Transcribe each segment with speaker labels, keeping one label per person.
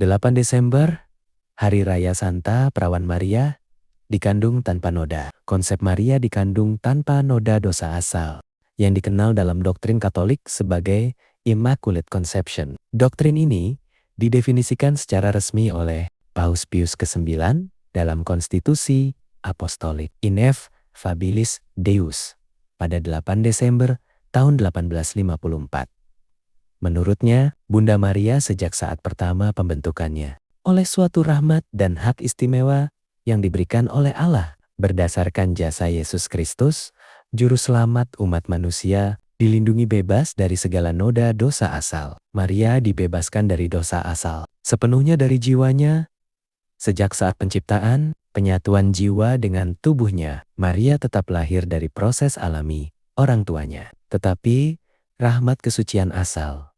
Speaker 1: 8 Desember, Hari Raya Santa Perawan Maria, dikandung tanpa noda. Konsep Maria dikandung tanpa noda dosa asal, yang dikenal dalam doktrin Katolik sebagai Immaculate Conception. Doktrin ini didefinisikan secara resmi oleh Paus Pius ke-9 dalam Konstitusi Apostolik Ineffabilis Deus pada 8 Desember tahun 1854. Menurutnya, Bunda Maria sejak saat pertama pembentukannya oleh suatu rahmat dan hak istimewa yang diberikan oleh Allah berdasarkan jasa Yesus Kristus, Juru Selamat umat manusia, dilindungi bebas dari segala noda dosa asal. Maria dibebaskan dari dosa asal sepenuhnya dari jiwanya. Sejak saat penciptaan, penyatuan jiwa dengan tubuhnya, Maria tetap lahir dari proses alami orang tuanya. Tetapi, rahmat kesucian asal,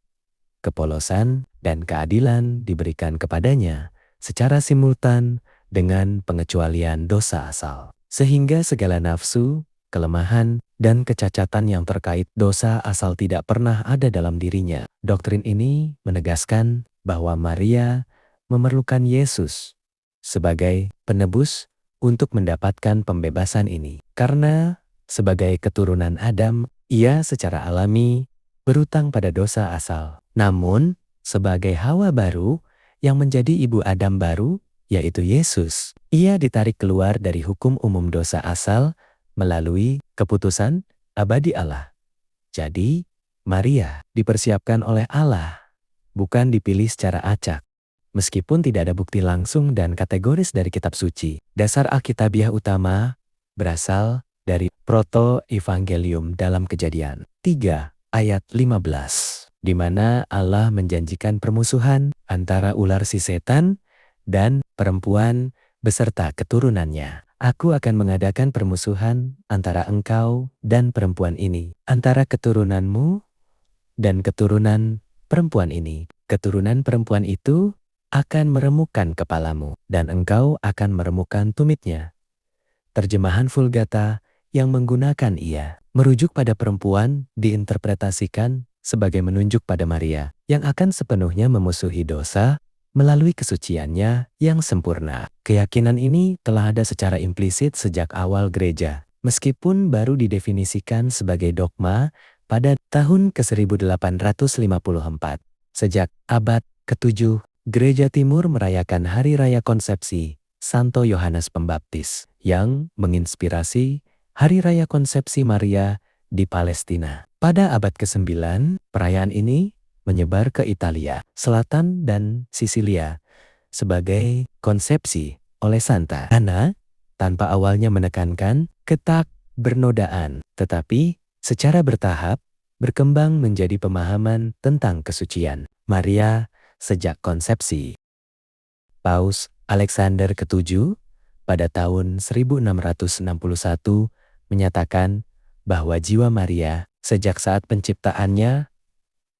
Speaker 1: kepolosan, dan keadilan diberikan kepadanya secara simultan dengan pengecualian dosa asal. Sehingga segala nafsu, kelemahan, dan kecacatan yang terkait dosa asal tidak pernah ada dalam dirinya. Doktrin ini menegaskan bahwa Maria memerlukan Yesus sebagai penebus untuk mendapatkan pembebasan ini. Karena sebagai keturunan Adam, ia secara alami berutang pada dosa asal. Namun, sebagai Hawa baru yang menjadi ibu Adam baru, yaitu Yesus, ia ditarik keluar dari hukum umum dosa asal melalui keputusan abadi Allah. Jadi, Maria dipersiapkan oleh Allah, bukan dipilih secara acak. Meskipun tidak ada bukti langsung dan kategoris dari kitab suci, dasar Alkitabiah utama berasal dari Proto-Evangelium dalam Kejadian 3 ayat 15, di mana Allah menjanjikan permusuhan antara ular si setan dan perempuan beserta keturunannya. Aku akan mengadakan permusuhan antara engkau dan perempuan ini, antara keturunanmu dan keturunan perempuan ini. Keturunan perempuan itu akan meremukkan kepalamu, dan engkau akan meremukkan tumitnya. Terjemahan Vulgata yang menggunakan ia merujuk pada perempuan diinterpretasikan sebagai menunjuk pada Maria yang akan sepenuhnya memusuhi dosa melalui kesuciannya yang sempurna. Keyakinan ini telah ada secara implisit sejak awal gereja, meskipun baru didefinisikan sebagai dogma pada tahun ke-1854. Sejak abad ke-7, Gereja Timur merayakan Hari Raya Konsepsi Santo Yohanes Pembaptis yang menginspirasi Hari Raya Konsepsi Maria di Palestina. Pada abad ke-9, perayaan ini menyebar ke Italia, Selatan, dan Sisilia sebagai konsepsi oleh Santa Ana, tanpa awalnya menekankan ketak bernodaan, tetapi secara bertahap berkembang menjadi pemahaman tentang kesucian Maria sejak konsepsi. Paus Alexander ke-7 pada tahun 1661 menyatakan bahwa jiwa Maria sejak saat penciptaannya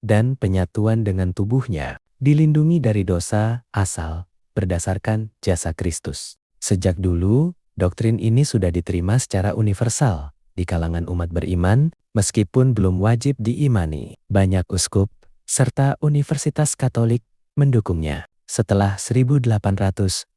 Speaker 1: dan penyatuan dengan tubuhnya dilindungi dari dosa asal berdasarkan jasa Kristus. Sejak dulu, doktrin ini sudah diterima secara universal di kalangan umat beriman meskipun belum wajib diimani. Banyak uskup serta Universitas Katolik mendukungnya. Setelah 1854,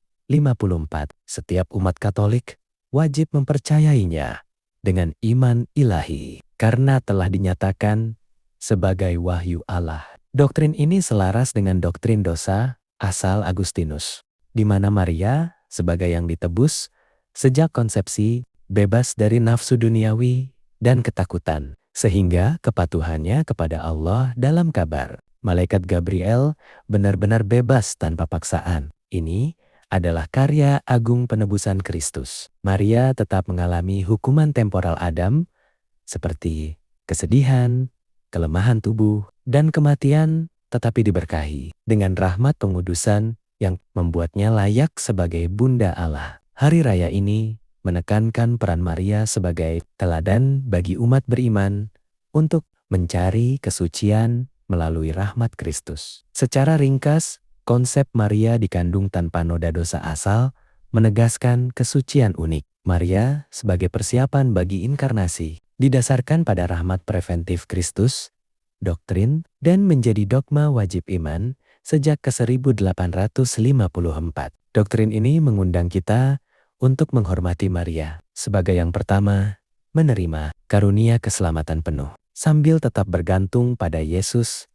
Speaker 1: setiap umat Katolik wajib mempercayainya dengan iman ilahi karena telah dinyatakan sebagai wahyu Allah. Doktrin ini selaras dengan doktrin dosa asal Agustinus, di mana Maria sebagai yang ditebus sejak konsepsi bebas dari nafsu duniawi dan ketakutan, sehingga kepatuhannya kepada Allah dalam kabar Malaikat Gabriel benar-benar bebas tanpa paksaan. Ini adalah karya agung penebusan Kristus. Maria tetap mengalami hukuman temporal Adam seperti kesedihan, kelemahan tubuh, dan kematian, tetapi diberkahi dengan rahmat pengudusan yang membuatnya layak sebagai Bunda Allah. Hari raya ini menekankan peran Maria sebagai teladan bagi umat beriman untuk mencari kesucian melalui rahmat Kristus. Secara ringkas, konsep Maria dikandung tanpa noda dosa asal menegaskan kesucian unik. Maria sebagai persiapan bagi inkarnasi didasarkan pada rahmat preventif Kristus, doktrin, dan menjadi dogma wajib iman sejak ke 1854. Doktrin ini mengundang kita untuk menghormati Maria sebagai yang pertama menerima karunia keselamatan penuh, sambil tetap bergantung pada Yesus